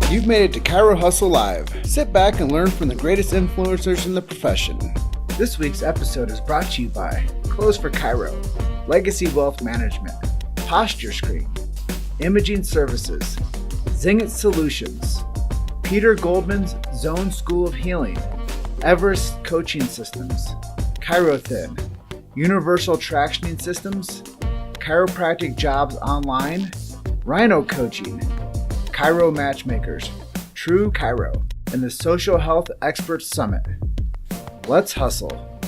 You've made it to Chiro Hustle Live. Sit back and learn from the greatest influencers in the profession. This week's episode is brought to you by Clothes for Chiro, Legacy Wealth Management, Posture Screen, Imaging Services, Zingit Solutions, Peter Goldman's Zone School of Healing, Everest Coaching Systems, ChiroThin, Universal Tractioning Systems, Chiropractic Jobs Online, Rhino Coaching, Chiro Matchmakers, True Chiro, and the Social Health Experts Summit. Let's hustle.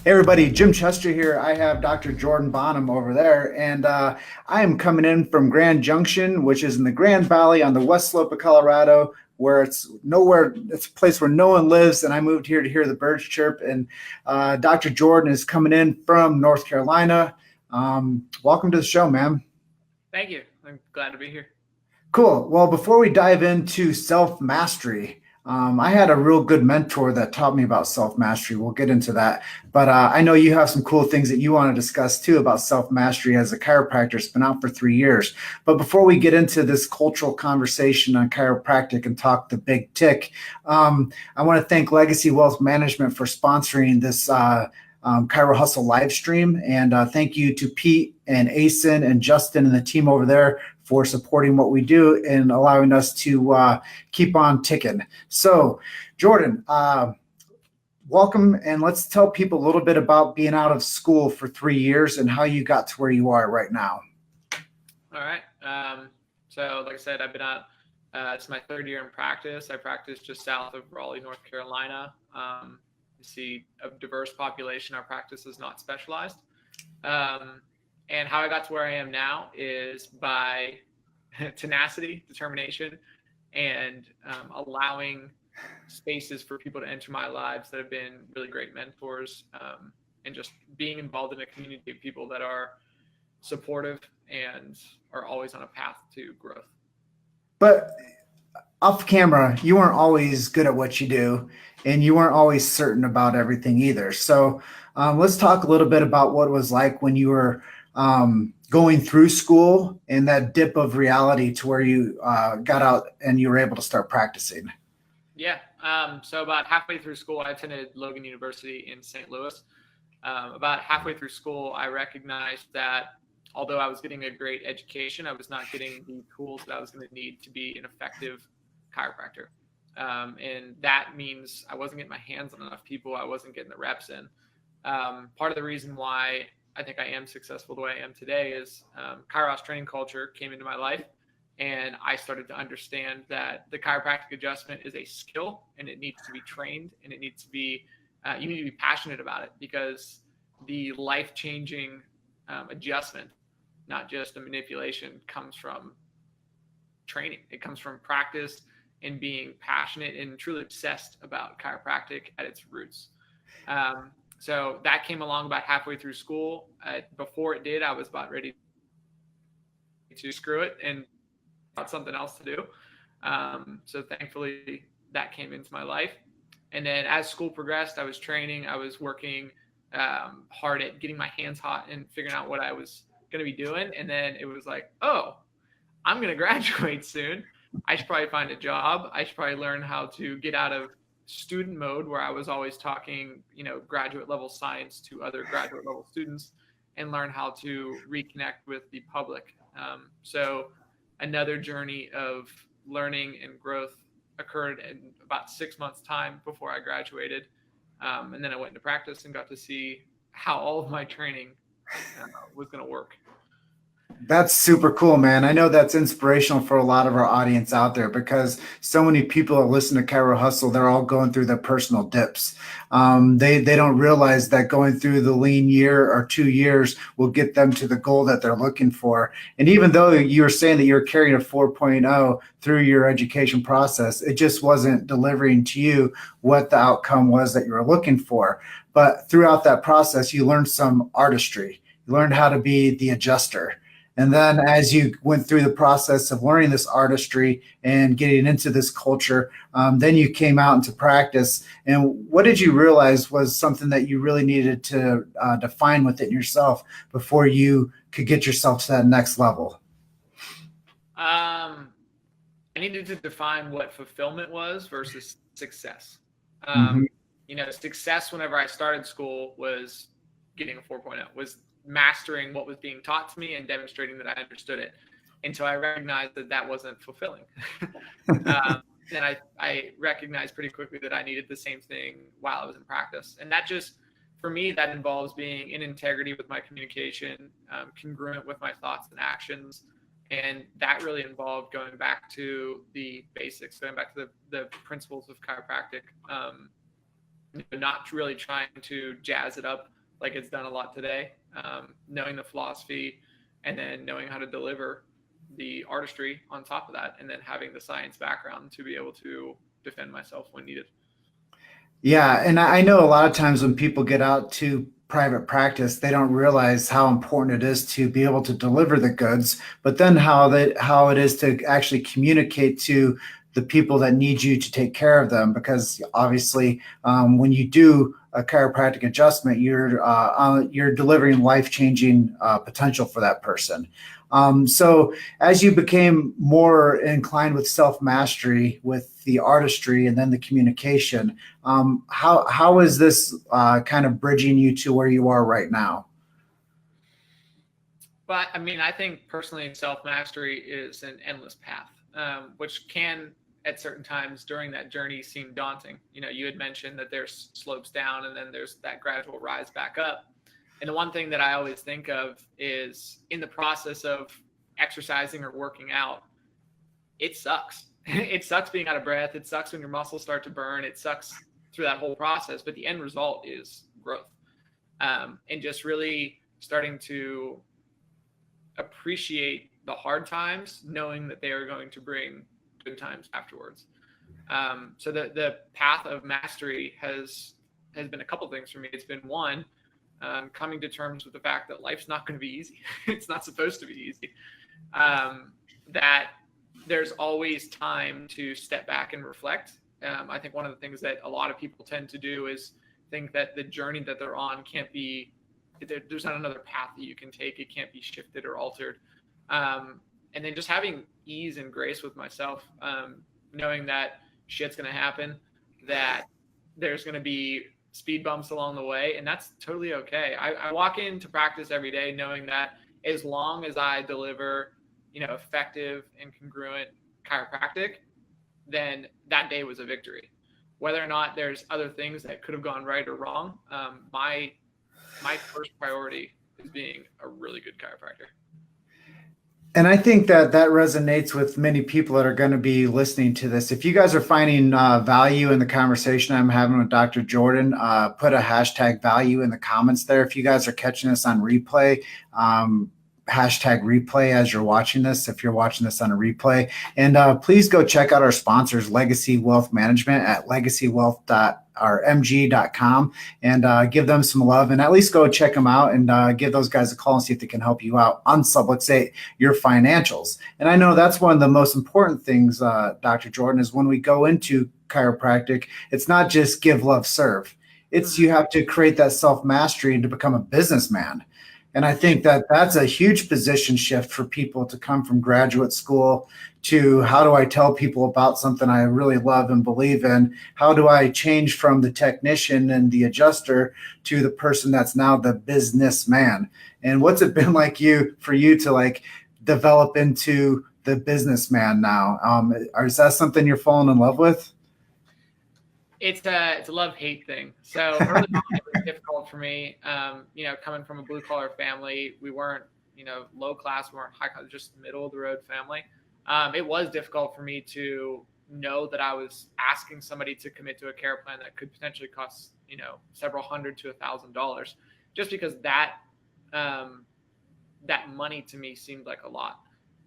Hey everybody, Jim Chester here. I have Dr. Jordan Bonham over there, and I am coming in from Grand Junction, which is in the Grand Valley on the west slope of Colorado, where it's a place where no one lives, and I moved here to hear the birds chirp, and Dr. Jordan is coming in from North Carolina. Welcome to the show, man. Thank you. I'm glad to be here. Cool. Well, before we dive into self-mastery, I had a real good mentor that taught me about self-mastery. We'll get into that. But I know you have some cool things that you want to discuss too about self-mastery as a chiropractor. It's been out for 3 years. But before we get into this cultural conversation on chiropractic and talk the big tick, I want to thank Legacy Wealth Management for sponsoring this Chiro Hustle live stream. And thank you to Pete and Asen and Justin and the team over there for supporting what we do and allowing us to keep on ticking. So, Jordan, welcome, and let's tell people a little bit about being out of school for 3 years and how you got to where you are right now. All right. So, like I said, I've been out. It's my third year in practice. I practice just south of Raleigh, North Carolina. You see a diverse population. Our practice is not specialized. And how I got to where I am now is by tenacity, determination, and allowing spaces for people to enter my lives that have been really great mentors, and just being involved in a community of people that are supportive and are always on a path to growth. But off camera, you weren't always good at what you do, and you weren't always certain about everything either. So let's talk a little bit about what it was like when you were going through school and that dip of reality to where you got out and you were able to start practicing. Yeah. So about halfway through school, I attended Logan University in St. Louis. About halfway through school, I recognized that although I was getting a great education, I was not getting the tools that I was going to need to be an effective chiropractor. And that means I wasn't getting my hands on enough people. I wasn't getting the reps in. Part of the reason why I think I am successful the way I am today is Kairos training culture came into my life, and I started to understand that the chiropractic adjustment is a skill, and it needs to be trained, and it needs to be you need to be passionate about it, because the life-changing adjustment, not just a manipulation, comes from training. It comes from practice and being passionate and truly obsessed about chiropractic at its roots. So that came along about halfway through school. Before it did, I was about ready to screw it and got something else to do. So thankfully that came into my life. And then as school progressed, I was training, I was working hard at getting my hands hot and figuring out what I was going to be doing. And then it was like, oh, I'm going to graduate soon. I should probably find a job. I should probably learn how to get out of student mode, where I was always talking, graduate level science to other graduate level students, and learn how to reconnect with the public. So another journey of learning and growth occurred in about 6 months' time before I graduated. And then I went into practice and got to see how all of my training was going to work. That's super cool, man. I know that's inspirational for a lot of our audience out there, because so many people that listen to Chiro Hustle, they're all going through their personal dips. They don't realize that going through the lean year or 2 years will get them to the goal that they're looking for. And even though you're saying that you're carrying a 4.0 through your education process, it just wasn't delivering to you what the outcome was that you were looking for. But throughout that process, you learned some artistry. You learned how to be the adjuster. And then as you went through the process of learning this artistry and getting into this culture, then you came out into practice. And what did you realize was something that you really needed to define within yourself before you could get yourself to that next level? I needed to define what fulfillment was versus success. Mhm. Success whenever I started school was getting a 4.0, was mastering what was being taught to me and demonstrating that I understood it. And so I recognized that that wasn't fulfilling. And I recognized pretty quickly that I needed the same thing while I was in practice. And that just, for me, that involves being in integrity with my communication, congruent with my thoughts and actions. And that really involved going back to the basics, going back to the principles of chiropractic, not really trying to jazz it up like it's done a lot today, knowing the philosophy and then knowing how to deliver the artistry on top of that, and then having the science background to be able to defend myself when needed. Yeah, and I know a lot of times when people get out to private practice, they don't realize how important it is to be able to deliver the goods, but then how it is to actually communicate to the people that need you to take care of them. Because obviously, when you do a chiropractic adjustment, you're delivering life changing potential for that person. So as you became more inclined with self mastery, with the artistry, and then the communication, how is this kind of bridging you to where you are right now? But I mean, I think personally, self mastery is an endless path, which can, at certain times during that journey, seem daunting. You had mentioned that there's slopes down and then there's that gradual rise back up. And the one thing that I always think of is in the process of exercising or working out, it sucks. It sucks being out of breath. It sucks when your muscles start to burn. It sucks through that whole process. But the end result is growth, and just really starting to appreciate the hard times, knowing that they are going to bring good times afterwards. So the path of mastery has been a couple things for me. It's been one, coming to terms with the fact that life's not going to be easy. It's not supposed to be easy. That there's always time to step back and reflect. I think one of the things that a lot of people tend to do is think that the journey that they're on can't be, there's not another path that you can take. It can't be shifted or altered. And then just having ease and grace with myself, knowing that shit's going to happen, that there's going to be speed bumps along the way, and that's totally okay. I walk into practice every day knowing that as long as I deliver, effective and congruent chiropractic, then that day was a victory. Whether or not there's other things that could have gone right or wrong, my first priority is being a really good chiropractor. And I think that resonates with many people that are going to be listening to this. If you guys are finding value in the conversation I'm having with Dr. Jordan, put a hashtag value in the comments there. If you guys are catching this on replay, hashtag replay as you're watching this, if you're watching this on a replay. And please go check out our sponsors, Legacy Wealth Management at legacywealth.rmg.com, and give them some love, and at least go check them out and give those guys a call and see if they can help you out on subluxate your financials. And I know that's one of the most important things, Dr. Jordan, is when we go into chiropractic, it's not just give, love, serve. It's you have to create that self-mastery and to become a businessman. And I think that that's a huge position shift for people to come from graduate school to how do I tell people about something I really love and believe in? How do I change from the technician and the adjuster to the person that's now the businessman? And what's it been like for you to like develop into the businessman now? Is that something you're falling in love with? It's a love-hate thing. So early on, it was difficult for me. Coming from a blue-collar family, we weren't, low class, we weren't high class, just middle-of-the-road family. It was difficult for me to know that I was asking somebody to commit to a care plan that could potentially cost, several $100 to $1,000, just because that money to me seemed like a lot.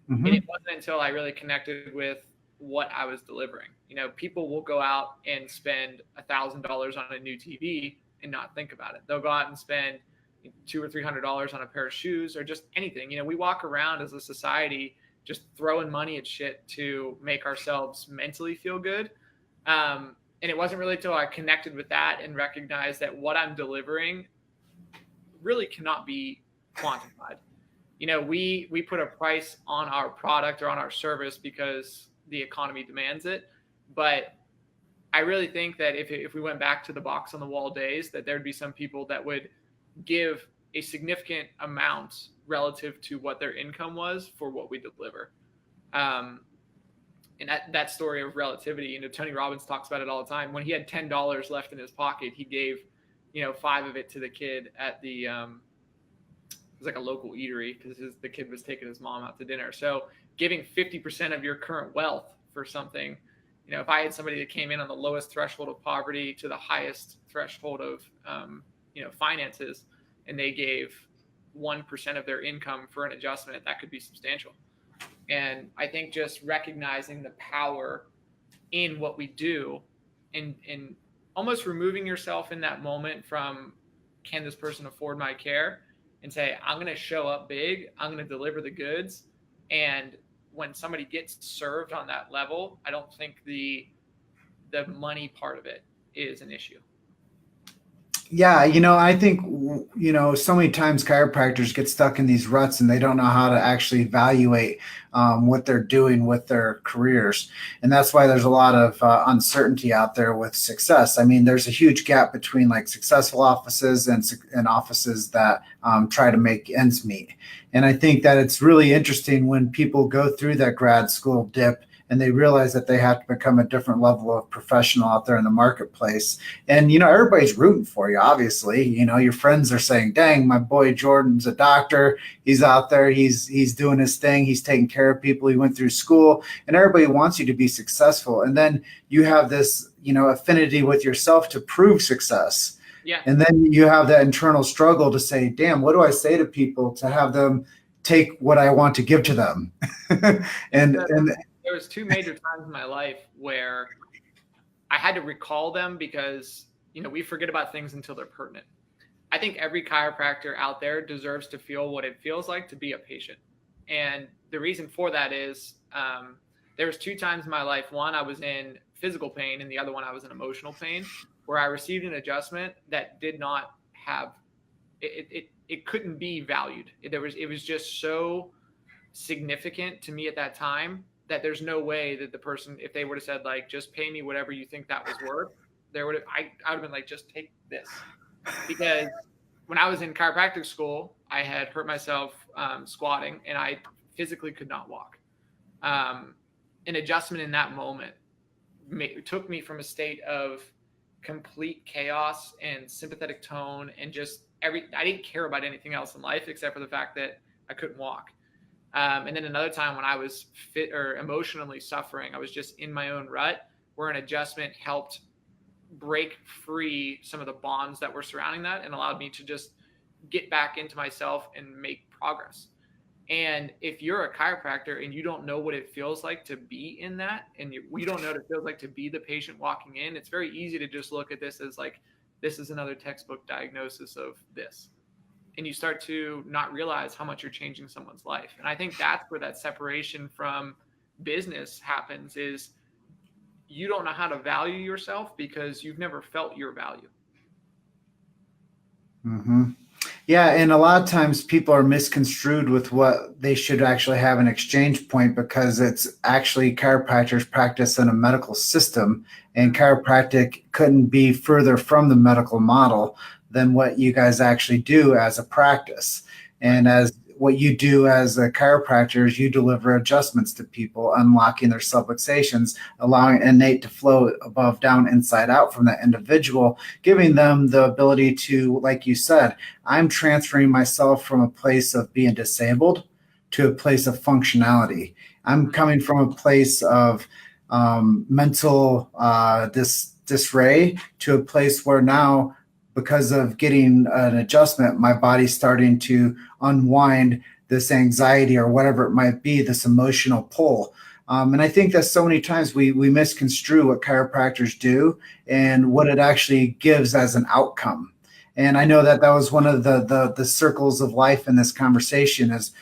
Mm-hmm. And it wasn't until I really connected with what I was delivering. People will go out and spend $1,000 on a new TV and not think about it. They'll go out and spend $200 or $300 on a pair of shoes or just anything. We walk around as a society just throwing money at shit to make ourselves mentally feel good. And it wasn't really until I connected with that and recognized that what I'm delivering really cannot be quantified. We put a price on our product or on our service because the economy demands it. But I really think that if we went back to the box on the wall days, that there'd be some people that would give a significant amount relative to what their income was for what we deliver. And that story of relativity, Tony Robbins talks about it all the time. When he had $10 left in his pocket, he gave, 5 of it to the kid at the, it was like a local eatery because the kid was taking his mom out to dinner. So giving 50% of your current wealth for something, if I had somebody that came in on the lowest threshold of poverty to the highest threshold of, finances, and they gave 1% of their income for an adjustment, that could be substantial. And I think just recognizing the power in what we do and almost removing yourself in that moment from, can this person afford my care? And say, I'm going to show up big. I'm going to deliver the goods. And when somebody gets served on that level, I don't think the money part of it is an issue. Yeah, I think, so many times chiropractors get stuck in these ruts and they don't know how to actually evaluate what they're doing with their careers. And that's why there's a lot of uncertainty out there with success. I mean, there's a huge gap between like successful offices and offices that try to make ends meet. And I think that it's really interesting when people go through that grad school dip and they realize that they have to become a different level of professional out there in the marketplace. And, everybody's rooting for you, obviously. Your friends are saying, dang, my boy Jordan's a doctor. He's out there. He's doing his thing. He's taking care of people. He went through school. And everybody wants you to be successful. And then you have this, affinity with yourself to prove success. Yeah. And then you have that internal struggle to say, damn, what do I say to people to have them take what I want to give to them? and there was 2 major times in my life where I had to recall them because, we forget about things until they're pertinent. I think every chiropractor out there deserves to feel what it feels like to be a patient. And the reason for that is there was 2 times in my life. One, I was in physical pain, and the other one, I was in emotional pain, where I received an adjustment that did not have it couldn't be valued. It was just so significant to me at that time that there's no way that the person, if they would have said like, just pay me whatever you think that was worth, I would have been like, just take this. Because when I was in chiropractic school, I had hurt myself squatting, and I physically could not walk. An adjustment in that moment took me from a state of complete chaos and sympathetic tone and just I didn't care about anything else in life except for the fact that I couldn't walk. And then another time when I was fit or emotionally suffering, I was just in my own rut, where an adjustment helped break free some of the bonds that were surrounding that and allowed me to just get back into myself and make progress. And if you're a chiropractor and you don't know what it feels like to be in that, and you don't know what it feels like to be the patient walking in, it's very easy to just look at this as like, this is another textbook diagnosis of this. And you start to not realize how much you're changing someone's life. And I think that's where that separation from business happens, is you don't know how to value yourself because you've never felt your value. Mm-hmm. Yeah, and a lot of times people are misconstrued with what they should actually have an exchange point, because it's actually chiropractors practice in a medical system, and chiropractic couldn't be further from the medical model than what you guys actually do as a practice. And as what you do as a chiropractor is you deliver adjustments to people, unlocking their subluxations, allowing innate to flow above, down, inside out from that individual, giving them the ability to, like you said, I'm transferring myself from a place of being disabled to a place of functionality. I'm coming from a place of mental disarray to a place where now, because of getting an adjustment, my body's starting to unwind this anxiety or whatever it might be, this emotional pull. And I think that so many times we misconstrue what chiropractors do and what it actually gives as an outcome. And I know that was one of the circles of life in this conversation is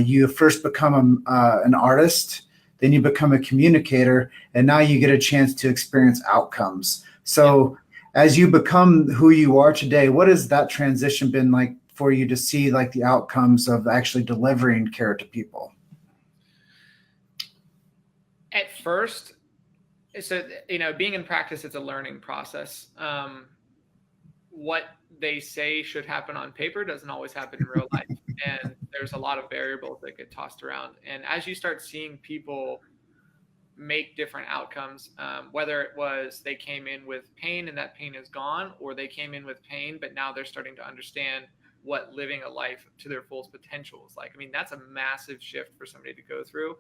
you first become an artist, then you become a communicator, and now you get a chance to experience outcomes. So as you become who you are today, what has that transition been like for you to see like the outcomes of actually delivering care to people? At first, so, being in practice, it's a learning process. What they say should happen on paper doesn't always happen in real life. And there's a lot of variables that get tossed around. And as you start seeing people make different outcomes, whether it was they came in with pain and that pain is gone, or they came in with pain, but now they're starting to understand what living a life to their fullest potential is like. I mean, that's a massive shift for somebody to go through.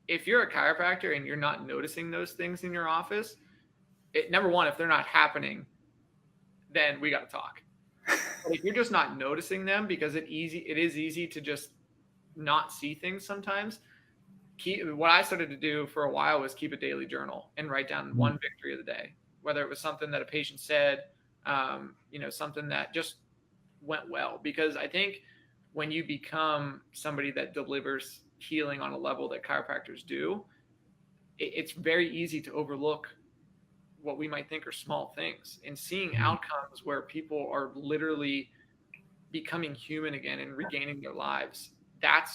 If you're a chiropractor and you're not noticing those things in your office, number one, if they're not happening, then we got to talk. But if you're just not noticing them, because it is easy to just not see things sometimes. What I started to do for a while was keep a daily journal and write down one victory of the day, whether it was something that a patient said, something that just went well. Because I think when you become somebody that delivers healing on a level that chiropractors do, it's very easy to overlook what we might think are small things, and seeing outcomes where people are literally becoming human again and regaining their lives. That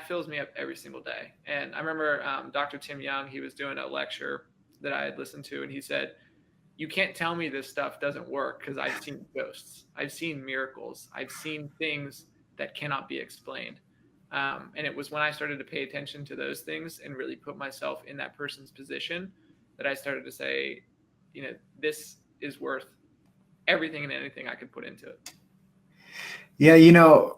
fills me up every single day. And I remember Dr. Tim Young, he was doing a lecture that I had listened to, and he said, you can't tell me this stuff doesn't work, because I've seen ghosts, I've seen miracles, I've seen things that cannot be explained. And it was when I started to pay attention to those things and really put myself in that person's position that I started to say, this is worth everything and anything I could put into it. Yeah,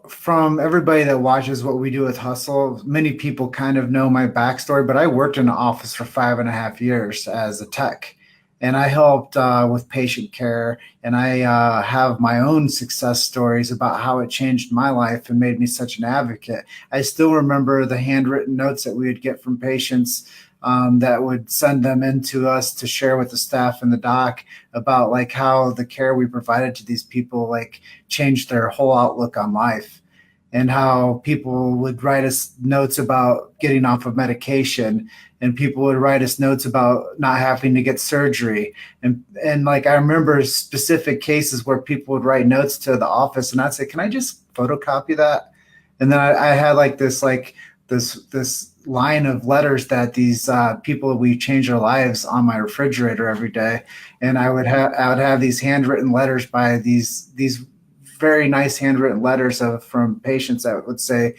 from everybody that watches what we do with Hustle, many people kind of know my backstory, but I worked in an office for 5.5 years as a tech, and I helped with patient care, and I have my own success stories about how it changed my life and made me such an advocate. I still remember the handwritten notes that we would get from patients that would send them into us to share with the staff and the doc about like how the care we provided to these people like changed their whole outlook on life, and how people would write us notes about getting off of medication, and people would write us notes about not having to get surgery. And like, I remember specific cases where people would write notes to the office, and I'd say, can I just photocopy that? And then I had this line of letters that these people, we change their lives, on my refrigerator every day. And I would have these handwritten letters by these very nice handwritten letters from patients that would say,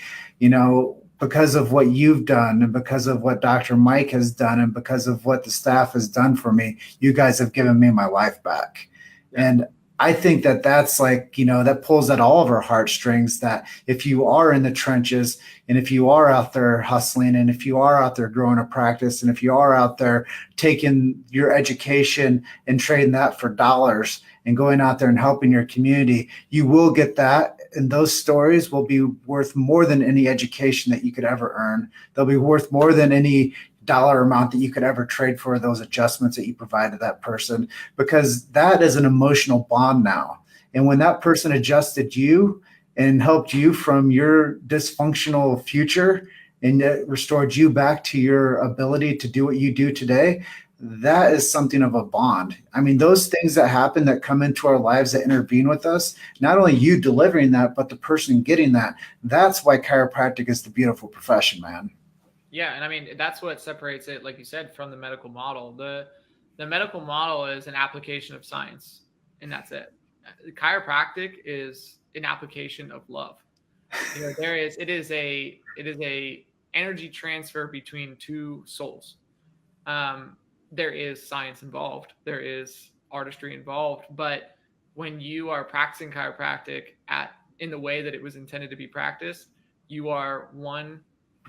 because of what you've done, and because of what Dr. Mike has done, and because of what the staff has done for me, you guys have given me my life back. Yeah. And I think that's like, that pulls at all of our heartstrings, that if you are in the trenches, and if you are out there hustling, and if you are out there growing a practice, and if you are out there taking your education and trading that for dollars and going out there and helping your community, you will get that. And those stories will be worth more than any education that you could ever earn. They'll be worth more than any dollar amount that you could ever trade for those adjustments that you provided that person, because that is an emotional bond now. And when that person adjusted you and helped you from your dysfunctional future and restored you back to your ability to do what you do today, that is something of a bond. I mean, those things that happen, that come into our lives, that intervene with us, not only you delivering that, but the person getting that. That's why chiropractic is the beautiful profession, man. Yeah, and I mean, that's what separates it, like you said, from the medical model. The medical model is an application of science, and that's it. Chiropractic is an application of love. It is a energy transfer between two souls. There is science involved, there is artistry involved, but when you are practicing chiropractic in the way that it was intended to be practiced, you are one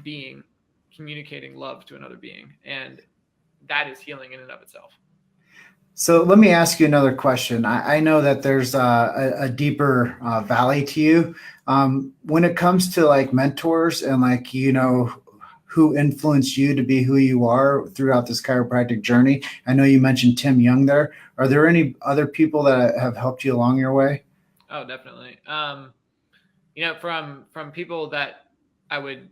being communicating love to another being, and that is healing in and of itself. So let me ask you another question. I know that there's a deeper valley to you. When it comes to like mentors and like, who influenced you to be who you are throughout this chiropractic journey, I know you mentioned Tim Young there. Are there any other people that have helped you along your way? Oh, definitely. From people that I would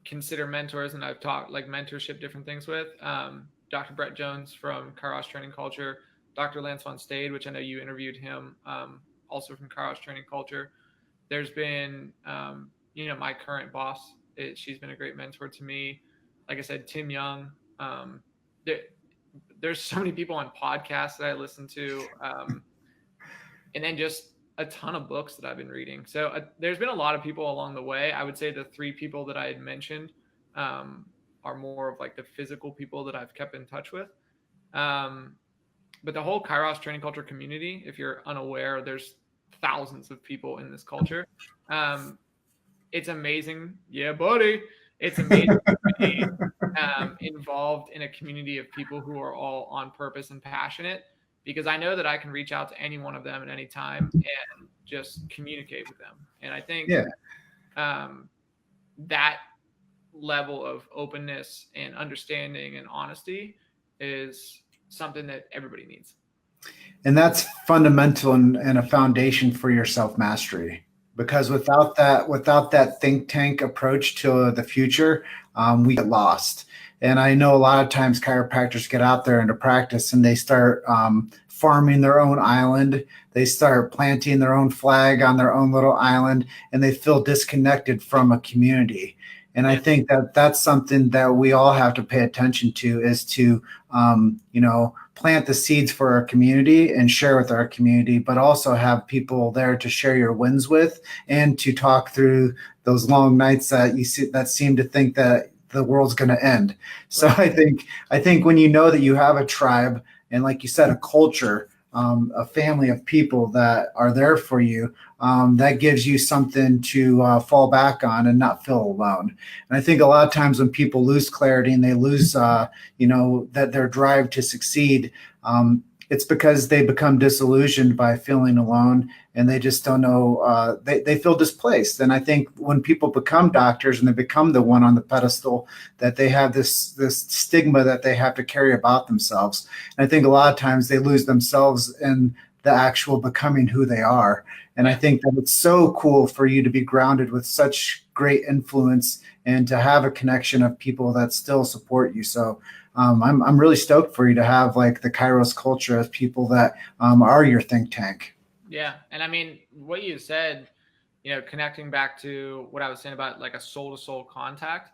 consider mentors, and I've talked like mentorship, different things with, Dr. Brett Jones from Kairos Training Culture, Dr. Lance Von Stade, which I know you interviewed him, also from Kairos Training Culture. There's been my current boss. She's been a great mentor to me. Like I said, Tim Young. There, there's so many people on podcasts that I listen to, and then just a ton of books that I've been reading. So there's been a lot of people along the way. I would say the three people that I had mentioned are more of like the physical people that I've kept in touch with. But the whole Kairos training culture community, if you're unaware, there's thousands of people in this culture. It's amazing. Yeah, buddy. It's amazing to be involved in a community of people who are all on purpose and passionate, because I know that I can reach out to any one of them at any time and just communicate with them. And I think that level of openness and understanding and honesty is something that everybody needs. And that's fundamental and a foundation for your self-mastery. Because without that think tank approach to the future, we get lost. And I know a lot of times chiropractors get out there into practice and they start farming their own island. They start planting their own flag on their own little island, and they feel disconnected from a community. And I think that that's something that we all have to pay attention to, is to, plant the seeds for our community and share with our community, but also have people there to share your wins with and to talk through those long nights that you see that seem to think that the world's going to end. So I think when you know that you have a tribe and, like you said, a culture, a family of people that are there for you, that gives you something to fall back on and not feel alone. And I think a lot of times when people lose clarity and they lose, that their drive to succeed, it's because they become disillusioned by feeling alone, and they just don't know, they feel displaced. And I think when people become doctors and they become the one on the pedestal, that they have this stigma that they have to carry about themselves. And I think a lot of times they lose themselves in the actual becoming who they are. And I think that it's so cool for you to be grounded with such great influence and to have a connection of people that still support you. So I'm really stoked for you to have like the Kairos culture as people that are your think tank. Yeah. And I mean, what you said, connecting back to what I was saying about like a soul to soul contact.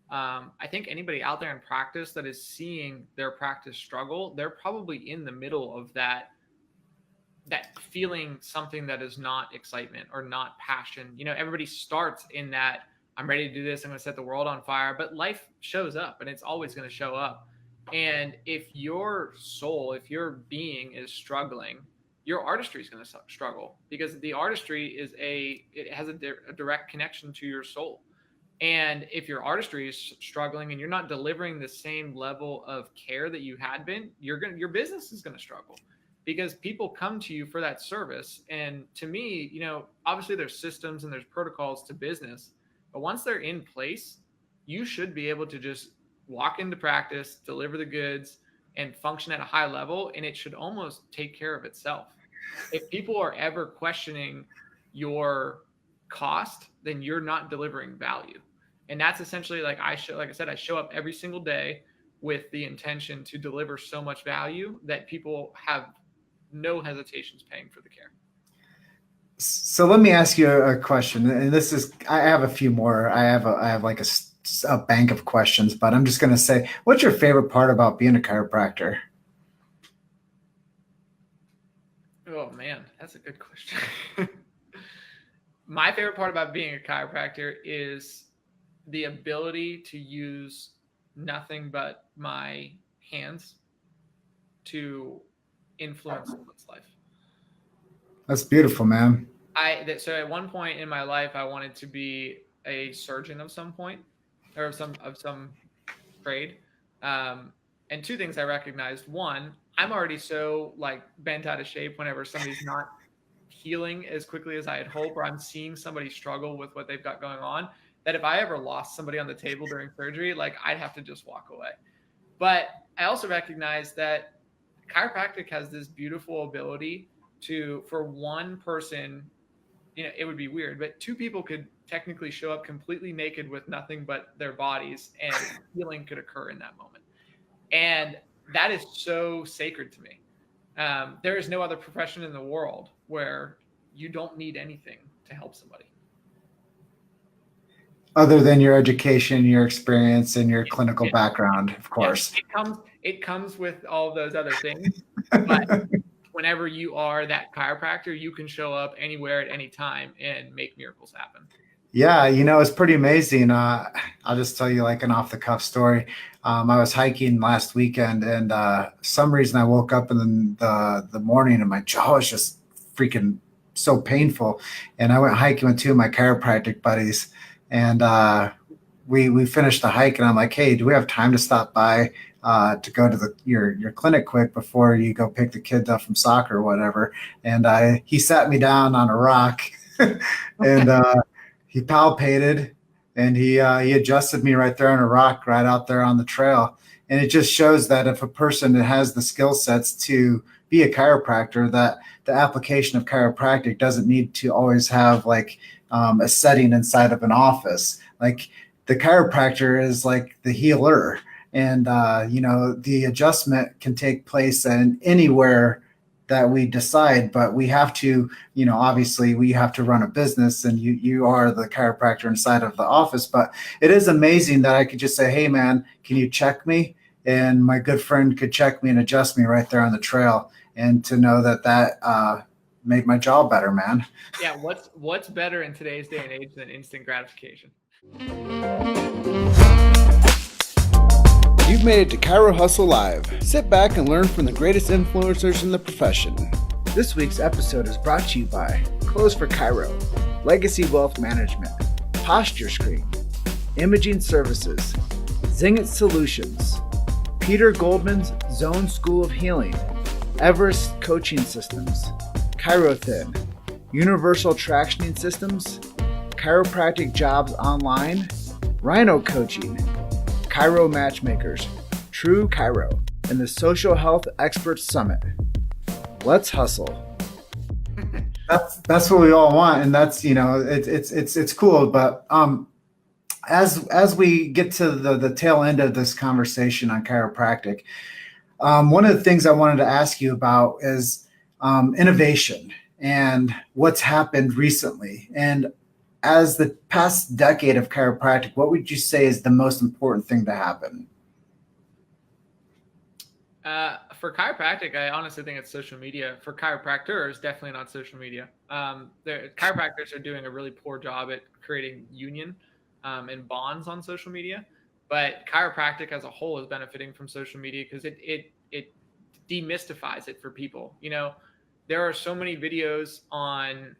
I think anybody out there in practice that is seeing their practice struggle, they're probably in the middle of that feeling something that is not excitement or not passion. Everybody starts in that, I'm ready to do this, I'm going to set the world on fire, but life shows up and it's always going to show up. And if your soul, if your being is struggling, your artistry is going to struggle, because the artistry it has a direct connection to your soul. And if your artistry is struggling and you're not delivering the same level of care that you had been, your business is going to struggle, because people come to you for that service. And to me, obviously there's systems and there's protocols to business, but once they're in place, you should be able to just walk into practice, deliver the goods, and function at a high level, and it should almost take care of itself. If people are ever questioning your cost, then you're not delivering value. And that's essentially like I show up every single day with the intention to deliver so much value that people have no hesitations paying for the care. So let me ask you a question, and I have a few more. I have like a bank of questions, but I'm just going to say, what's your favorite part about being a chiropractor? Oh man, that's a good question. My favorite part about being a chiropractor is the ability to use nothing but my hands to influence someone's life. That's beautiful, man. So at one point in my life, I wanted to be a surgeon of some point, or of some trade. And two things I recognized: one, I'm already so like bent out of shape whenever somebody's not healing as quickly as I had hoped, or I'm seeing somebody struggle with what they've got going on, that if I ever lost somebody on the table during surgery, like I'd have to just walk away. But I also recognize that chiropractic has this beautiful ability for one person, it would be weird, but two people could technically show up completely naked with nothing but their bodies, and healing could occur in that moment. And that is so sacred to me. There is no other profession in the world where you don't need anything to help somebody. Other than your education, your experience, and your clinical Yeah, background, of yeah. course. It comes with all those other things, but whenever you are that chiropractor, you can show up anywhere at any time and make miracles happen. Yeah, it's pretty amazing. I'll just tell you like an off the cuff story. I was hiking last weekend, and some reason I woke up in the morning, and my jaw was just freaking so painful. And I went hiking with two of my chiropractic buddies, and we finished the hike, and I'm like, hey, do we have time to stop by to go to your clinic quick before you go pick the kids up from soccer or whatever? And he sat me down on a rock, and he palpated, and he adjusted me right there on a rock right out there on the trail. And it just shows that if a person that has the skill sets to be a chiropractor, that the application of chiropractic doesn't need to always have like a setting inside of an office. Like the chiropractor is like the healer, and the adjustment can take place in anywhere that we decide, but we have to, obviously we have to run a business, and you are the chiropractor inside of the office. But it is amazing that I could just say, hey man, can you check me? And my good friend could check me and adjust me right there on the trail. And to know that made my job better, man. Yeah, what's better in today's day and age than instant gratification? You've made it to Chiro Hustle Live. Sit back and learn from the greatest influencers in the profession. This week's episode is brought to you by Clothes for Chiro, Legacy Wealth Management, Posture Screen, Imaging Services, Zingit Solutions, Peter Goldman's Zone School of Healing, Everest Coaching Systems, ChiroThin, Universal Tractioning Systems, Chiropractic Jobs Online, Rhino Coaching, Chiro Matchmakers, True Chiro, and the Social Health Experts Summit. Let's hustle. That's what we all want, and that's it's cool. But as we get to the tail end of this conversation on chiropractic, one of the things I wanted to ask you about is innovation and what's happened recently. And as the past decade of chiropractic, what would you say is the most important thing to happen? For chiropractic, I honestly think it's social media. For chiropractors, definitely not social media. Chiropractors are doing a really poor job at creating union and bonds on social media. But chiropractic as a whole is benefiting from social media because it demystifies it for people. There are so many videos on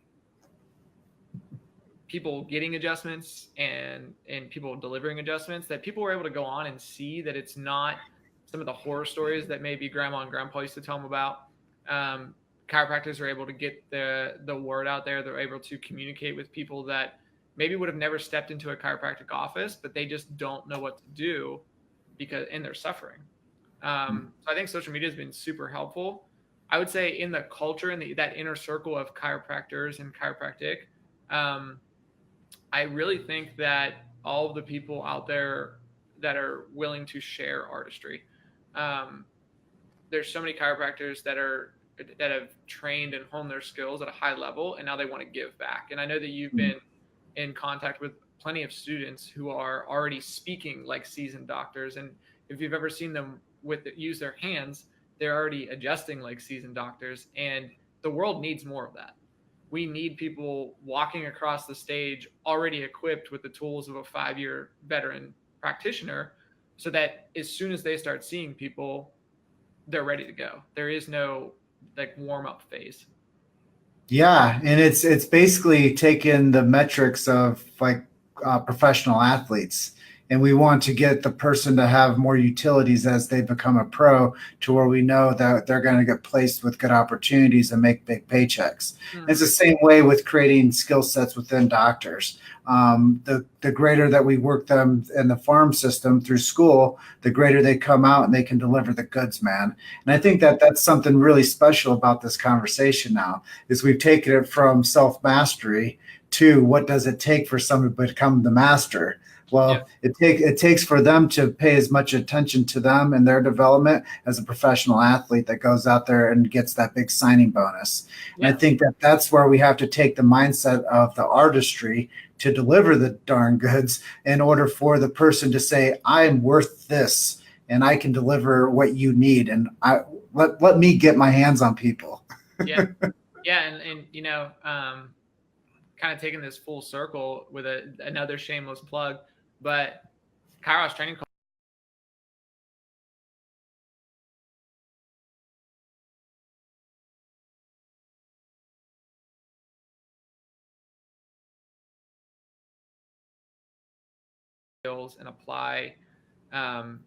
people getting adjustments and people delivering adjustments that people were able to go on and see that it's not some of the horror stories that maybe grandma and grandpa used to tell them about. Chiropractors are able to get the word out there. They're able to communicate with people that maybe would have never stepped into a chiropractic office, but they just don't know what to do and they're suffering. So I think social media has been super helpful. I would say in the culture and that inner circle of chiropractors and chiropractic, I really think that all of the people out there that are willing to share artistry, there's so many chiropractors that have trained and honed their skills at a high level, and now they want to give back. And I know that you've been in contact with plenty of students who are already speaking like seasoned doctors. And if you've ever seen them use their hands, they're already adjusting like seasoned doctors. And the world needs more of that. We need people walking across the stage already equipped with the tools of a 5-year veteran practitioner, so that as soon as they start seeing people, they're ready to go. There is no warm up phase. Yeah, and it's basically taken the metrics of professional athletes, and we want to get the person to have more utilities as they become a pro, to where we know that they're going to get placed with good opportunities and make big paychecks. Mm-hmm. It's the same way with creating skill sets within doctors. The greater that we work them in the farm system through school, the greater they come out and they can deliver the goods, man. And I think that that's something really special about this conversation now, is we've taken it from self-mastery to what does it take for someone to become the master? Yeah. Well, it takes for them to pay as much attention to them and their development as a professional athlete that goes out there and gets that big signing bonus. Yeah. And I think that that's where we have to take the mindset of the artistry to deliver the darn goods in order for the person to say, I'm worth this and I can deliver what you need. And let me get my hands on people. Yeah. Yeah. And kind of taking this full circle with another shameless plug, but Chiro's training skills and apply, and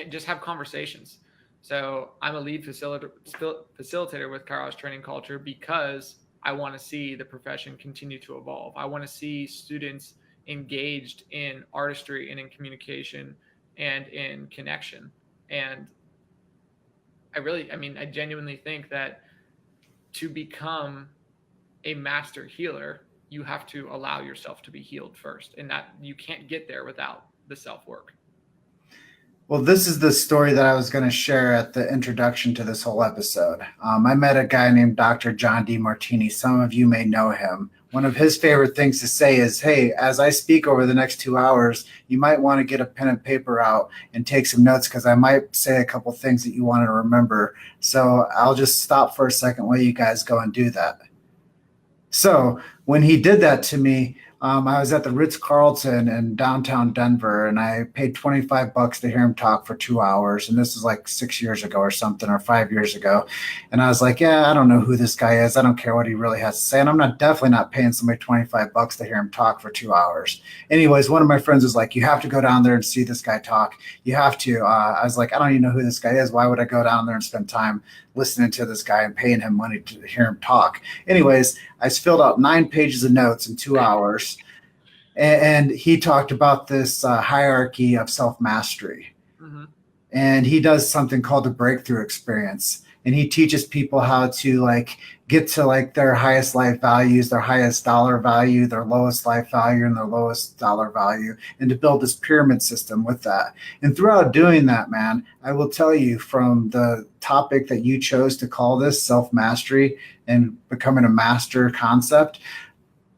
just have conversations. So I'm a lead facilitator with Chiro's training culture because I want to see the profession continue to evolve. I want to see students engaged in artistry and in communication and in connection. And I genuinely think that to become a master healer, you have to allow yourself to be healed first, and that you can't get there without the self-work. Well, this is the story that I was going to share at the introduction to this whole episode. I met a guy named Dr. John Demartini. Some of you may know him. One of his favorite things to say is, hey, as I speak over the next 2 hours, you might want to get a pen and paper out and take some notes because I might say a couple things that you want to remember. So I'll just stop for a second while you guys go and do that. So when he did that to me, I was at the Ritz-Carlton in downtown Denver, and I paid $25 to hear him talk for 2 hours. And this was like 6 years ago or something, or 5 years ago. And I was like, yeah, I don't know who this guy is. I don't care what he really has to say. And I'm definitely not paying somebody $25 to hear him talk for 2 hours. Anyways, one of my friends was like, you have to go down there and see this guy talk. You have to. I was like, I don't even know who this guy is. Why would I go down there and spend time listening to this guy and paying him money to hear him talk? Anyways, I filled out 9 pages of notes in 2 hours. And he talked about this hierarchy of self-mastery. Mm-hmm. And he does something called the breakthrough experience. And he teaches people how to get to their highest life values, their highest dollar value, their lowest life value, and their lowest dollar value, and to build this pyramid system with that. And throughout doing that, man, I will tell you, from the topic that you chose to call this self-mastery and becoming a master concept,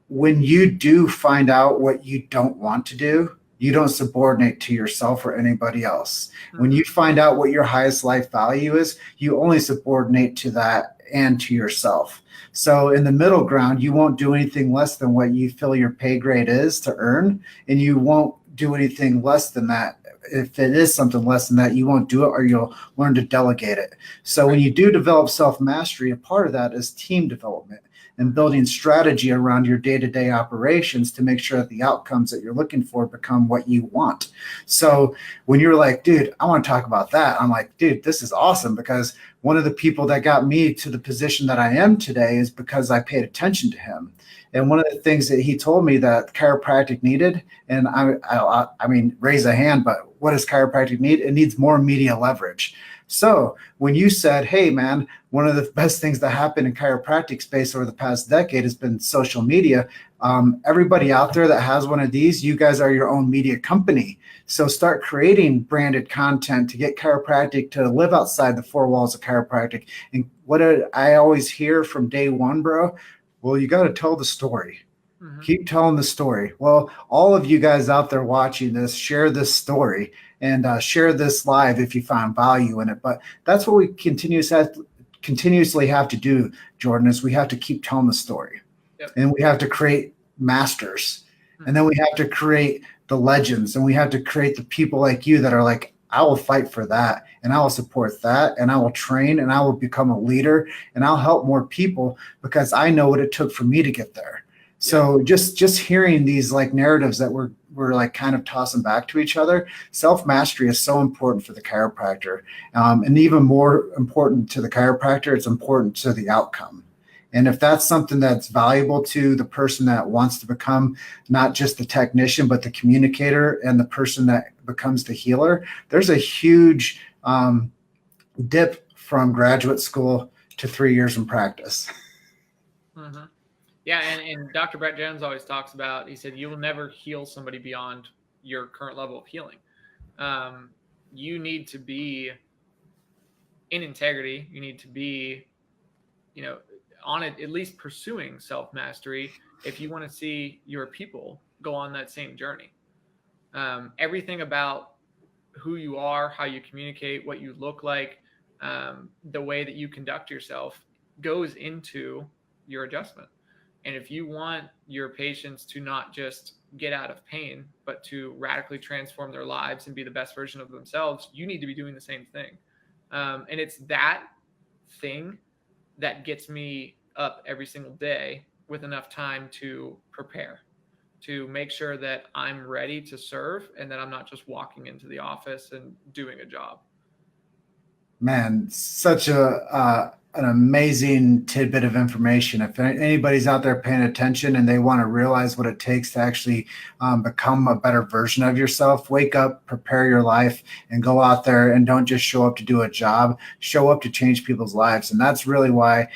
when you do find out what you don't want to do, you don't subordinate to yourself or anybody else. Mm-hmm. When you find out what your highest life value is, you only subordinate to that and to yourself. So in the middle ground, you won't do anything less than what you feel your pay grade is to earn, and you won't do anything less than that. If it is something less than that, you won't do it, or you'll learn to delegate it. So when you do develop self-mastery, a part of that is team development and building strategy around your day-to-day operations to make sure that the outcomes that you're looking for become what you want. So when you're like, dude, I want to talk about that, I'm like, dude, this is awesome, because one of the people that got me to the position that I am today is because I paid attention to him. And one of the things that he told me that chiropractic needed, and I mean, raise a hand, but what does chiropractic need? It needs more media leverage. So when you said, hey, man, one of the best things that happened in chiropractic space over the past decade has been social media. Everybody out there that has one of these, you guys are your own media company. So start creating branded content to get chiropractic to live outside the four walls of chiropractic. And what I always hear from day one, bro, well, you got to tell the story. Mm-hmm. Keep telling the story. Well, all of you guys out there watching this, share this story and share this live if you find value in it. But that's what we continuously have to do, Jordan, is we have to keep telling the story. Yep. And we have to create masters. Mm-hmm. And then we have to create the legends, and we have to create the people like you that are like, I will fight for that, and I will support that, and I will train, and I will become a leader, and I'll help more people because I know what it took for me to get there. So just hearing these narratives that we're kind of tossing back to each other, self-mastery is so important for the chiropractor. And even more important to the chiropractor, it's important to the outcome. And if that's something that's valuable to the person that wants to become not just the technician, but the communicator and the person that becomes the healer, there's a huge dip from graduate school to 3 years in practice. Mm-hmm. Yeah, and Dr. Brett Jones always talks about, he said, you will never heal somebody beyond your current level of healing. You need to be in integrity. You need to be, on it, at least pursuing self-mastery if you want to see your people go on that same journey. Everything about who you are, how you communicate, what you look like, the way that you conduct yourself goes into your adjustment. And if you want your patients to not just get out of pain, but to radically transform their lives and be the best version of themselves, you need to be doing the same thing. And it's that thing that gets me up every single day with enough time to prepare, to make sure that I'm ready to serve and that I'm not just walking into the office and doing a job. Man, such an amazing tidbit of information. If anybody's out there paying attention and they want to realize what it takes to actually become a better version of yourself, wake up, prepare your life, and go out there and don't just show up to do a job, show up to change people's lives. And that's really why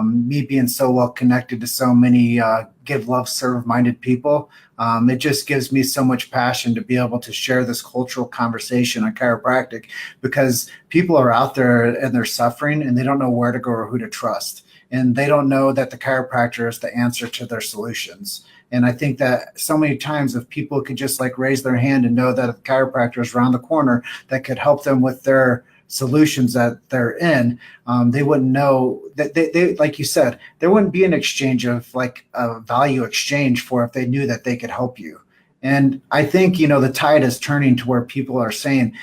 me being so well connected to so many give, love, serve minded people, it just gives me so much passion to be able to share this cultural conversation on chiropractic, because people are out there and they're suffering and they don't know where to go or who to trust. And they don't know that the chiropractor is the answer to their solutions. And I think that so many times if people could just like raise their hand and know that a chiropractor is around the corner that could help them with their solutions that they're in, they wouldn't know that they, like you said, there wouldn't be an exchange of like a value exchange for if they knew that they could help you. And I think, the tide is turning to where people are saying,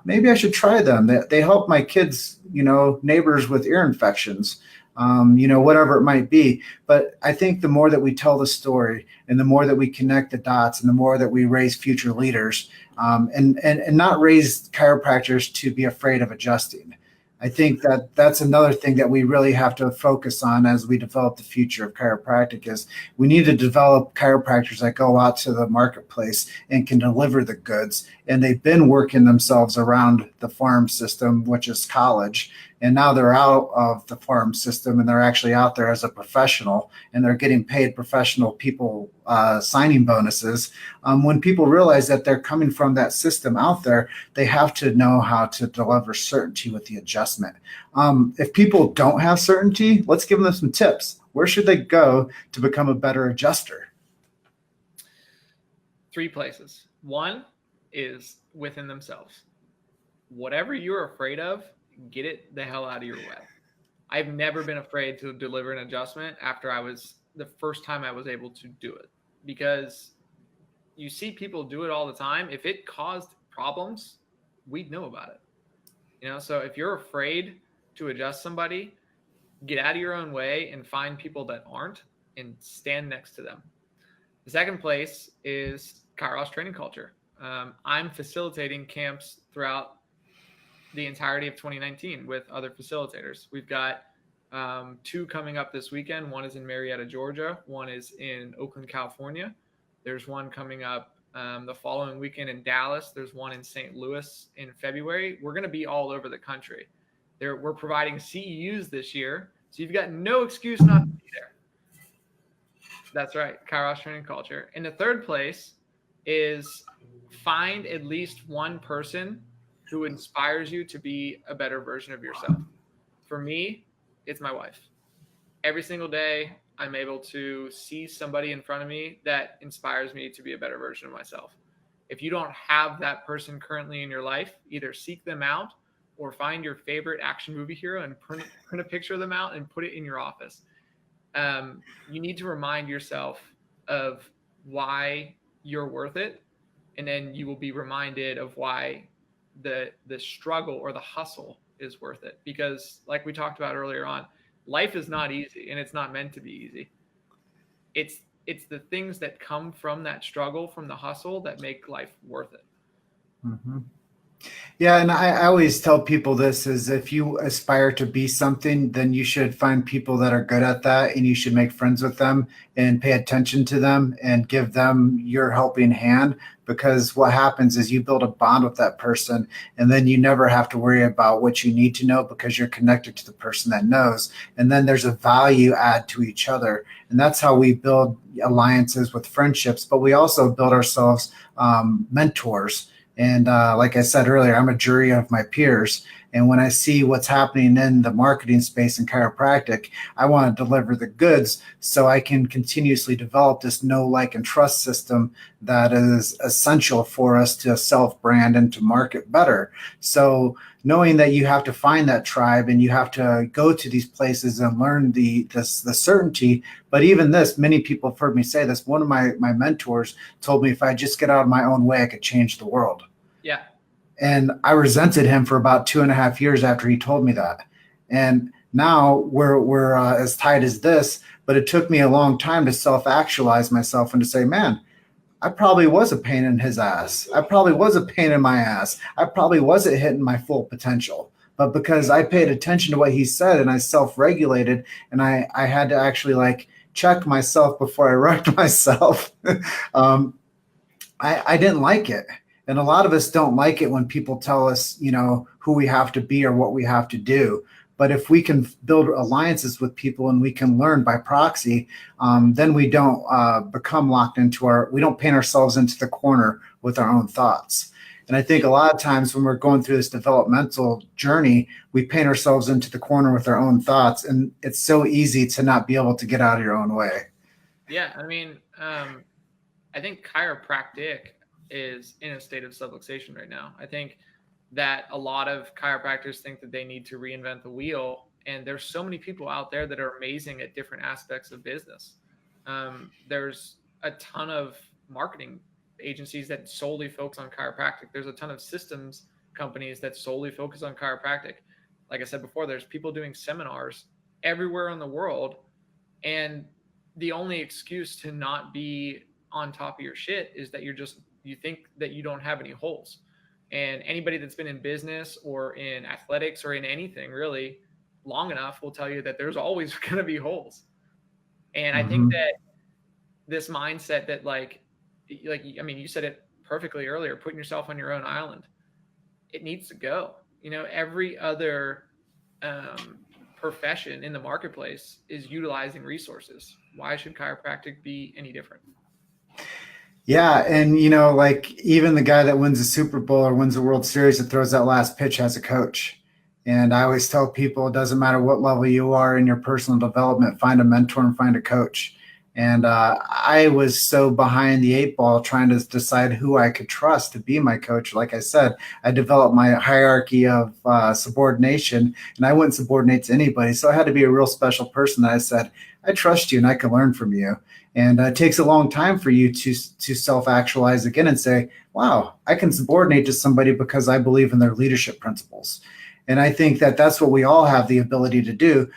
maybe I should try them. They help my kids, neighbors with ear infections, whatever it might be. But I think the more that we tell the story and the more that we connect the dots and the more that we raise future leaders, and not raise chiropractors to be afraid of adjusting. I think that that's another thing that we really have to focus on as we develop the future of chiropractic is we need to develop chiropractors that go out to the marketplace and can deliver the goods. And they've been working themselves around the farm system, which is college. And now they're out of the farm system and they're actually out there as a professional and they're getting paid professional people signing bonuses. When people realize that they're coming from that system out there, they have to know how to deliver certainty with the adjustment. If people don't have certainty, let's give them some tips. Where should they go to become a better adjuster? 3 places. One is within themselves. Whatever you're afraid of, get it the hell out of your way. I've never been afraid to deliver an adjustment after the first time I was able to do it, because you see people do it all the time. If it caused problems, we'd know about it. So if you're afraid to adjust somebody, get out of your own way and find people that aren't and stand next to them. The second place is Kairos training culture. I'm facilitating camps throughout the entirety of 2019 with other facilitators. We've got 2 coming up this weekend. One is in Marietta, Georgia. One is in Oakland, California. There's one coming up the following weekend in Dallas. There's one in St. Louis in February. We're going to be all over the country. We're providing CEUs this year, so you've got no excuse not to be there. That's right, Kairos training culture. And the third place is find at least one person who inspires you to be a better version of yourself. For me, it's my wife. Every single day, I'm able to see somebody in front of me that inspires me to be a better version of myself. If you don't have that person currently in your life, either seek them out or find your favorite action movie hero and print a picture of them out and put it in your office. You need to remind yourself of why you're worth it, and then you will be reminded of why the struggle or the hustle is worth it. Because like we talked about earlier on, life is not easy and it's not meant to be easy. It's the things that come from that struggle, from the hustle, that make life worth it. Mm-hmm. Yeah, and I always tell people this is if you aspire to be something, then you should find people that are good at that and you should make friends with them and pay attention to them and give them your helping hand because what happens is you build a bond with that person and then you never have to worry about what you need to know because you're connected to the person that knows. And then there's a value add to each other. And that's how we build alliances with friendships, but we also build ourselves mentors and like I said earlier, I'm a jury of my peers. And when I see what's happening in the marketing space in chiropractic, I want to deliver the goods so I can continuously develop this know, like, and trust system that is essential for us to self brand and to market better. So, knowing that you have to find that tribe and you have to go to these places and learn the certainty. But even this, many people have heard me say this. One of my mentors told me if I just get out of my own way, I could change the world. Yeah. And I resented him for about 2.5 years after he told me that. And now we're as tight as this, but it took me a long time to self-actualize myself and to say, man, I probably was a pain in his ass. I probably was a pain in my ass. I probably wasn't hitting my full potential. But because I paid attention to what he said and I self-regulated and I had to actually like check myself before I wrecked myself, I didn't like it. And a lot of us don't like it when people tell us, who we have to be or what we have to do. But if we can build alliances with people and we can learn by proxy, then we don't become locked we don't paint ourselves into the corner with our own thoughts. And I think a lot of times when we're going through this developmental journey, we paint ourselves into the corner with our own thoughts. And it's so easy to not be able to get out of your own way. Yeah. I mean, I think chiropractic is in a state of subluxation right now. I think that a lot of chiropractors think that they need to reinvent the wheel. And there's so many people out there that are amazing at different aspects of business. There's a ton of marketing agencies that solely focus on chiropractic. There's a ton of systems companies that solely focus on chiropractic. Like I said before, there's people doing seminars everywhere in the world. And the only excuse to not be on top of your shit is that you think that you don't have any holes. And anybody that's been in business or in athletics or in anything really long enough will tell you that there's always going to be holes. And I think that this mindset that I mean, you said it perfectly earlier, putting yourself on your own island, it needs to go. Every other profession in the marketplace is utilizing resources. Why should chiropractic be any different? Yeah, and like even the guy that wins the Super Bowl or wins the World Series that throws that last pitch has a coach. And I always tell people it doesn't matter what level you are in your personal development, find a mentor and find a coach. And I was so behind the eight ball trying to decide who I could trust to be my coach. Like I said, I developed my hierarchy of subordination, and I wouldn't subordinate to anybody. So I had to be a real special person that I said, I trust you and I can learn from you. And it takes a long time for you to self-actualize again and say, wow, I can subordinate to somebody because I believe in their leadership principles. And I think that that's what we all have the ability to do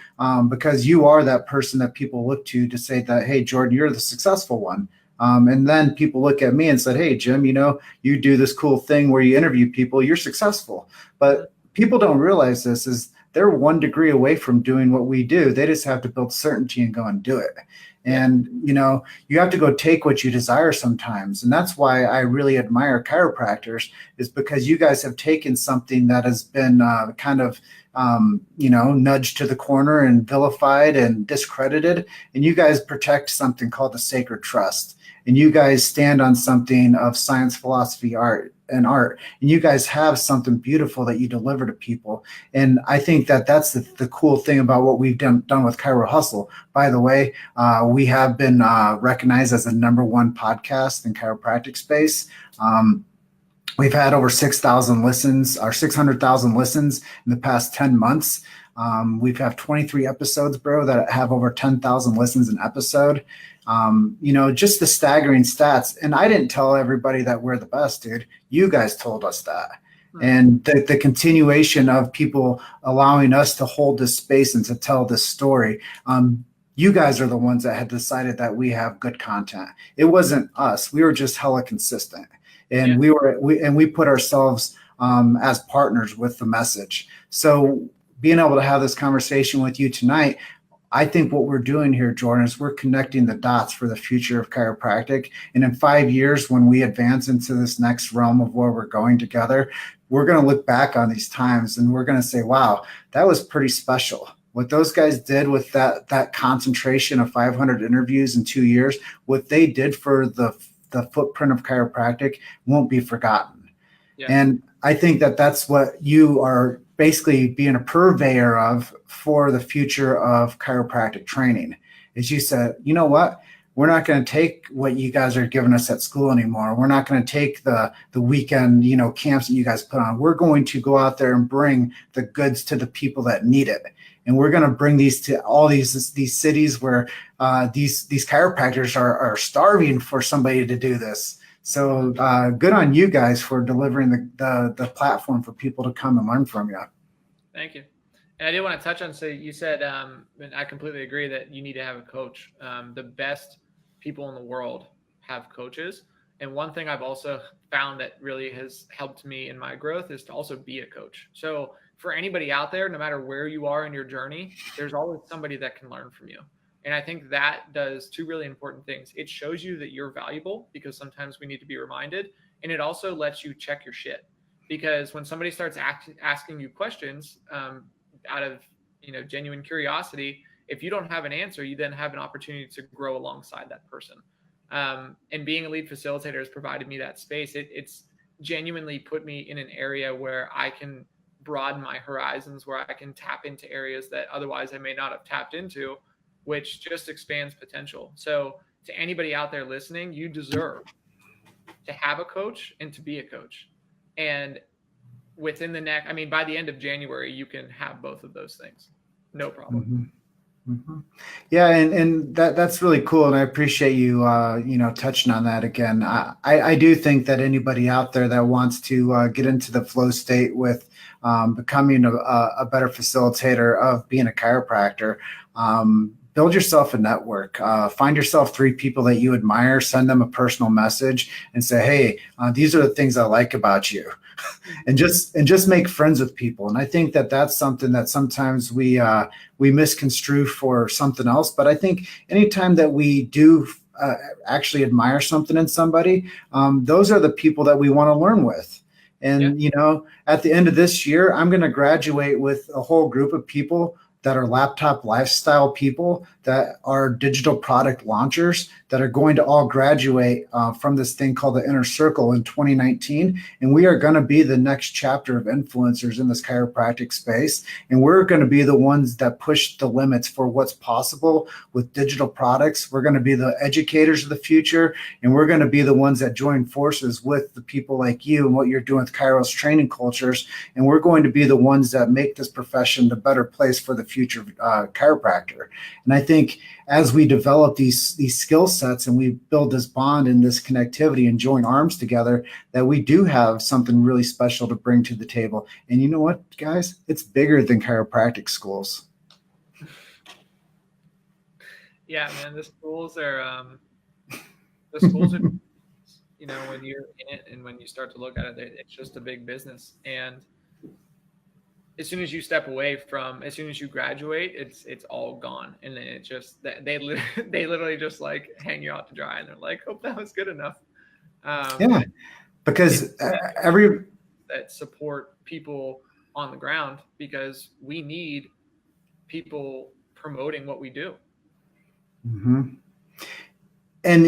because you are that person that people look to say that, hey, Jordan, you're the successful one. And then people look at me and said, hey, Jim, you do this cool thing where you interview people, you're successful. But people don't realize this is they're 1 degree away from doing what we do. They just have to build certainty and go and do it. And, you have to go take what you desire sometimes. And that's why I really admire chiropractors is because you guys have taken something that has been nudged to the corner and vilified and discredited. And you guys protect something called the sacred trust. And you guys stand on something of science, philosophy, art. And you guys have something beautiful that you deliver to people. And I think that that's the cool thing about what we've done with Chiro Hustle. By the way, we have been recognized as the #1 podcast in chiropractic space. We've had over 6,000 listens or 600,000 listens in the past 10 months. We've had 23 episodes, bro, that have over 10,000 listens an episode. Just the staggering stats. And I didn't tell everybody that we're the best, dude. You guys told us that. And the continuation of people allowing us to hold this space and to tell this story. You guys are the ones that had decided that we have good content. It wasn't us. We were just hella consistent. And we put ourselves as partners with the message. So being able to have this conversation with you tonight, I think what we're doing here, Jordan, is we're connecting the dots for the future of chiropractic. And in 5 years, when we advance into this next realm of where we're going together, we're going to look back on these times and we're going to say, wow, that was pretty special. What those guys did with that concentration of 500 interviews in 2 years, what they did for the footprint of chiropractic won't be forgotten. Yeah. And I think that that's what you are basically being a purveyor of for the future of chiropractic training. Is you said, you know what? We're not going to take what you guys are giving us at school anymore. We're not going to take the weekend, camps that you guys put on. We're going to go out there and bring the goods to the people that need it. And we're going to bring these to all these cities where these chiropractors are starving for somebody to do this. So good on you guys for delivering the platform for people to come and learn from you. Thank you. And I did want to touch on, so you said, and I completely agree that you need to have a coach. The best people in the world have coaches. And one thing I've also found that really has helped me in my growth is to also be a coach. So for anybody out there, no matter where you are in your journey, there's always somebody that can learn from you. And I think that does two really important things. It shows you that you're valuable, because sometimes we need to be reminded. And it also lets you check your shit, because when somebody starts asking you questions out of genuine curiosity, if you don't have an answer, you then have an opportunity to grow alongside that person. And being a lead facilitator has provided me that space. It's genuinely put me in an area where I can broaden my horizons, where I can tap into areas that otherwise I may not have tapped into, which just expands potential. So to anybody out there listening, you deserve to have a coach and to be a coach. And within by the end of January, you can have both of those things. No problem. Mm-hmm. Mm-hmm. Yeah, and that's really cool, and I appreciate you touching on that again. I do think that anybody out there that wants to get into the flow state with becoming a better facilitator of being a chiropractor, build yourself a network. Find yourself 3 people that you admire, send them a personal message, and say, hey, these are the things I like about you. And just make friends with people. And I think that that's something that sometimes we misconstrue for something else. But I think anytime that we do actually admire something in somebody, those are the people that we want to learn with. And, at the end of this year, I'm going to graduate with a whole group of people that are laptop lifestyle people, that are digital product launchers, that are going to all graduate from this thing called the Inner Circle in 2019. And we are going to be the next chapter of influencers in this chiropractic space. And we're going to be the ones that push the limits for what's possible with digital products. We're going to be the educators of the future. And we're going to be the ones that join forces with the people like you and what you're doing with Chiro's training cultures. And we're going to be the ones that make this profession the better place for the future chiropractor. And I think as we develop these skill sets and we build this bond and this connectivity and join arms together, that we do have something really special to bring to the table. And you know what, guys? It's bigger than chiropractic schools. Yeah, man, the schools are, when you're in it and when you start to look at it, it's just a big business. And as soon as you graduate, it's all gone. And then it just, they literally just like hang you out to dry, and they're like, hope that was good enough. Because that support people on the ground, because we need people promoting what we do. Mm-hmm. And,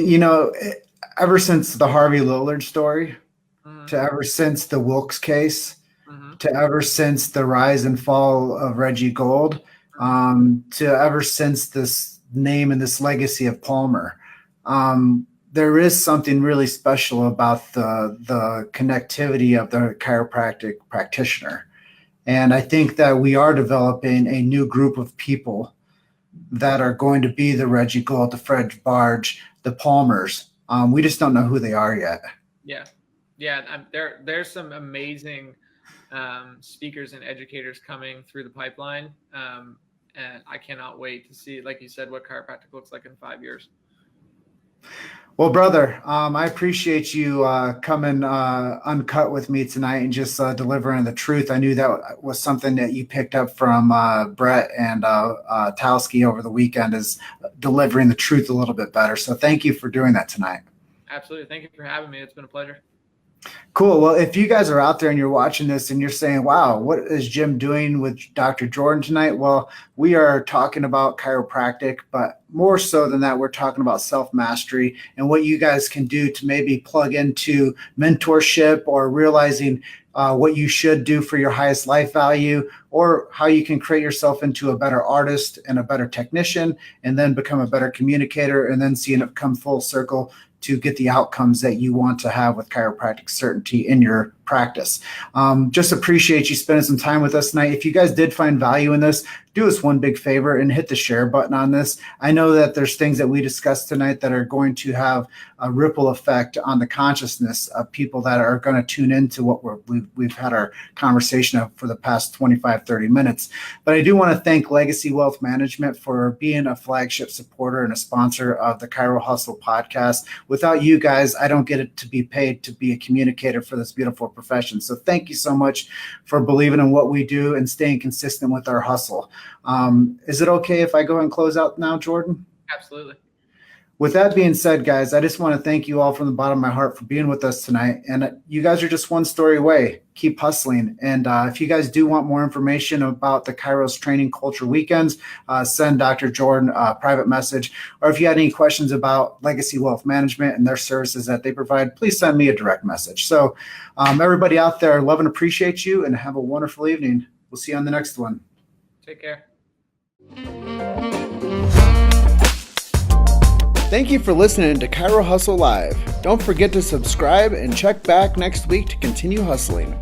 ever since the Harvey Lillard story, to ever since the Wilkes case, to ever since the rise and fall of Reggie Gold, to ever since this name and this legacy of Palmer, there is something really special about the connectivity of the chiropractic practitioner. And I think that we are developing a new group of people that are going to be the Reggie Gold, the Fred Barge, the Palmers. We just don't know who they are yet. Yeah. There's some amazing speakers and educators coming through the pipeline. And I cannot wait to see, like you said, what chiropractic looks like in 5 years. Well, brother, I appreciate you coming uncut with me tonight and just delivering the truth. I knew that was something that you picked up from Brett and Towski over the weekend, is delivering the truth a little bit better. So thank you for doing that tonight. Absolutely. Thank you for having me. It's been a pleasure. Cool. Well, if you guys are out there and you're watching this and you're saying, wow, what is Jim doing with Dr. Jordan tonight? Well, we are talking about chiropractic, but more so than that, we're talking about self-mastery and what you guys can do to maybe plug into mentorship or realizing what you should do for your highest life value, or how you can create yourself into a better artist and a better technician, and then become a better communicator, and then seeing it come full circle to get the outcomes that you want to have with chiropractic certainty in your practice. Just appreciate you spending some time with us tonight. If you guys did find value in this, do us one big favor and hit the share button on this. I know that there's things that we discussed tonight that are going to have a ripple effect on the consciousness of people that are going to tune into what we've had our conversation of for the past 25, 30 minutes. But I do want to thank Legacy Wealth Management for being a flagship supporter and a sponsor of the Chiro Hustle podcast. Without you guys, I don't get it to be paid to be a communicator for this beautiful profession. So thank you so much for believing in what we do and staying consistent with our hustle. Is it okay if I go ahead and close out now, Jordan? Absolutely. With that being said, guys, I just want to thank you all from the bottom of my heart for being with us tonight. And you guys are just one story away. Keep hustling. And if you guys do want more information about the Kairos Training Culture Weekends, send Dr. Jordan a private message. Or if you had any questions about Legacy Wealth Management and their services that they provide, please send me a direct message. So everybody out there, love and appreciate you, and have a wonderful evening. We'll see you on the next one. Take care. Thank you for listening to Chiro Hustle Live. Don't forget to subscribe and check back next week to continue hustling.